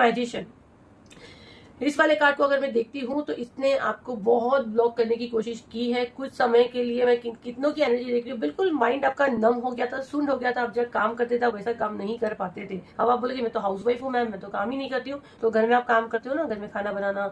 Magician, इस वाले card को अगर मैं देखती हूँ तो इसने आपको बहुत ब्लॉक करने की कोशिश की है। कुछ समय के लिए मैं कितनों की एनर्जी देख रही हूँ, बिल्कुल माइंड आपका नम हो गया था, सुन हो गया था। आप जब काम करते थे वैसा काम नहीं कर पाते थे। अब आप बोले मैं तो हाउस वाइफ हूँ मैम, मैं तो काम ही नहीं करती हूँ। तो घर में आप काम करते हो ना, घर में खाना बनाना,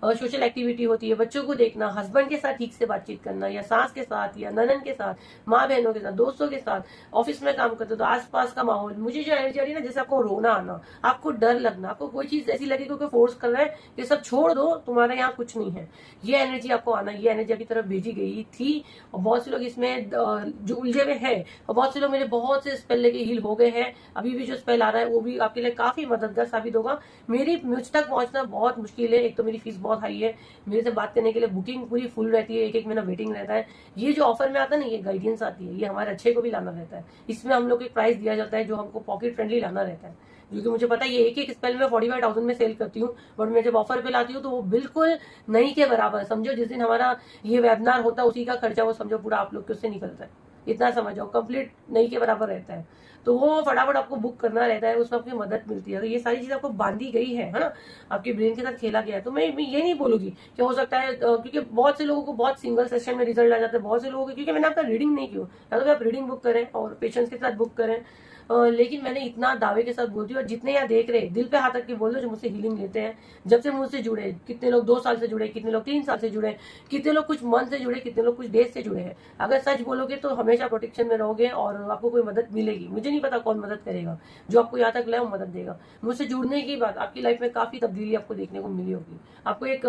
सोशल एक्टिविटी होती है, बच्चों को देखना, हस्बैंड के साथ ठीक से बातचीत करना, या सास के साथ, या ननन के साथ, माँ बहनों के साथ, दोस्तों के साथ, ऑफिस में काम करते हो तो आसपास का माहौल, मुझे जो एनर्जी आ रही है ना, जैसे आपको रोना आना, आपको डर लगना, आपको कोई चीज ऐसी लगे कोई फोर्स कर रहा है, ये सब छोड़ दो, तुम्हारे यहाँ कुछ नहीं है, ये एनर्जी आपको आना, ये एनर्जी आपकी तरफ भेजी गई थी। और बहुत से लोग इसमें जो उलझे हुए हैं, और बहुत से लोग मेरे बहुत से स्पेल लेके हील हो गए हैं। अभी भी जो स्पेल आ रहा है वो भी आपके लिए काफी मददगार साबित होगा। मेरी मुझ तक पहुंचना बहुत मुश्किल है, एक तो मेरी फीस बहुत हाई है, मेरे से बात करने के लिए बुकिंग पूरी फुल रहती है, एक एक महीना वेटिंग रहता है। ये जो ऑफर में आता है ना, ये गाइडेंस आती है, ये हमारे अच्छे को भी लाना रहता है। इसमें हम लोग को एक प्राइस दिया जाता है जो हमको पॉकेट फ्रेंडली लाना रहता है, जो कि मुझे पता है ये एक एक स्पेल में 45,000 में सेल करती हूँ, बट मैं जब ऑफर पे लाती हूँ तो वो बिल्कुल नहीं के बराबर। समझो जिस दिन हमारा ये वेबिनार होता है उसी का खर्चा वो समझो पूरा आप लोग के उससे निकलता है, इतना समझो, कंप्लीट नहीं के बराबर रहता है। तो वो फटाफट आपको बुक करना रहता है, उसमें आपकी मदद मिलती है। तो ये सारी चीज आपको बांधी गई है ना, आपके ब्रेन के साथ खेला गया है। तो मैं ये नहीं बोलूंगी कि हो सकता है, क्योंकि बहुत से लोगों को बहुत सिंगल सेशन में रिजल्ट आ जाता है, बहुत से लोगों को, क्योंकि मैंने आपका रीडिंग नहीं किया, या तो आप रीडिंग बुक करें और पेशेंस के साथ बुक करें। लेकिन मैंने इतना दावे के साथ बोलती हूँ, और जितने यहाँ देख रहे दिल पे हाथ रख के बोल दो जो मुझसे हीलिंग लेते हैं, जब से मुझसे जुड़े, कितने लोग 2 साल से जुड़े, कितने लोग 3 साल से जुड़े, कितने लोग कुछ मंथ से जुड़े, कितने लोग कुछ डेज से जुड़े हैं। अगर सच बोलोगे तो हमेशा प्रोटेक्शन में रहोगे और आपको कोई मदद मिलेगी। मुझे नहीं पता कौन मदद करेगा, जो आपको यहाँ तक लाए वो मदद देगा। मुझसे जुड़ने की बात, आपकी लाइफ में काफी तब्दीली आपको देखने को मिली होगी। आपको एक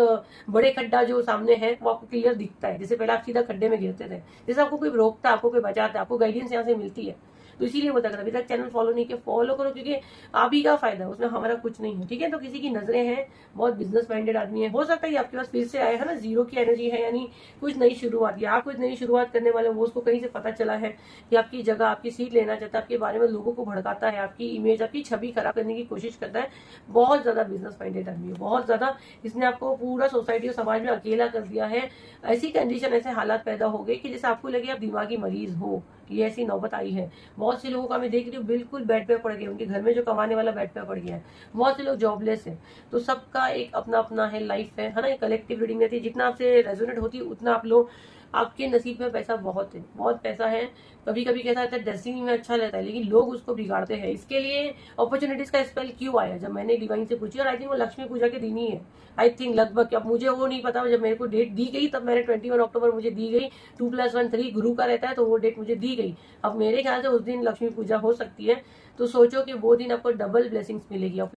बड़े खड्डा जो सामने है वो आपको क्लियर दिखता है, जैसे पहले आप सीधा खड्डे में गिरते थे, जैसे आपको कोई रोकता है, आपको कोई बचाता है, आपको गाइडेंस यहाँ से मिलती है। तो इसीलिए बता कर अभी तक चैनल फॉलो नहीं किया, फॉलो करो, क्योंकि आप ही का फायदा है, उसमें हमारा कुछ नहीं है। ठीक है, तो किसी की नजरें हैं, बहुत बिजनेस माइंडेड आदमी है, हो सकता है आपके पास फिर से आए है ना, जीरो की एनर्जी है, यानी कुछ नई शुरुआत, या आप कुछ नई शुरुआत करने वाले, वो उसको कहीं से पता चला है कि आपकी जगह, आपकी सीट लेना चाहता है, आपके बारे में लोगों को भड़काता है, आपकी इमेज, आपकी छवि खराब करने की कोशिश करता है। बहुत ज्यादा बिजनेस माइंडेड आदमी है, बहुत ज्यादा। इसने आपको पूरा सोसाइटी और समाज में अकेला कर दिया है। ऐसी कंडीशन, ऐसे हालात पैदा हो गए कि जैसे आपको लगे आप दिमागी मरीज हो, ये ऐसी नौबत आई है। बहुत से लोगों का मैं देख रही हूँ बिल्कुल बेड पे पड़ गए, उनके घर में जो कमाने वाला बेड पे पड़ गया है। बहुत से लोग जॉबलेस है। तो सबका एक अपना अपना है, लाइफ है ना। ये कलेक्टिव रीडिंग रहती है, जितना आपसे रेजोनेट होती है उतना आप लोग, आपके नसीब में पैसा बहुत है, बहुत पैसा है। कभी कभी कैसा रहता है, डेस्टिनी में अच्छा रहता है, लेकिन लोग उसको बिगाड़ते हैं। इसके लिए अपॉर्चुनिटीज का स्पेल क्यों आया, जब मैंने डिवाइन से पूछी, और आई थिंक वो लक्ष्मी पूजा के दिन ही है, आई थिंक लगभग। अब मुझे वो नहीं पता, जब मेरे को डेट दी गई तब मैंने 21 अक्टूबर मुझे दी गई, 2+1 3 गुरु का रहता है, तो वो डेट मुझे दी गई। अब मेरे ख्याल से उस दिन लक्ष्मी पूजा हो सकती है, तो सोचो कि वो दिन आपको डबल ब्लेसिंग्स मिलेगी।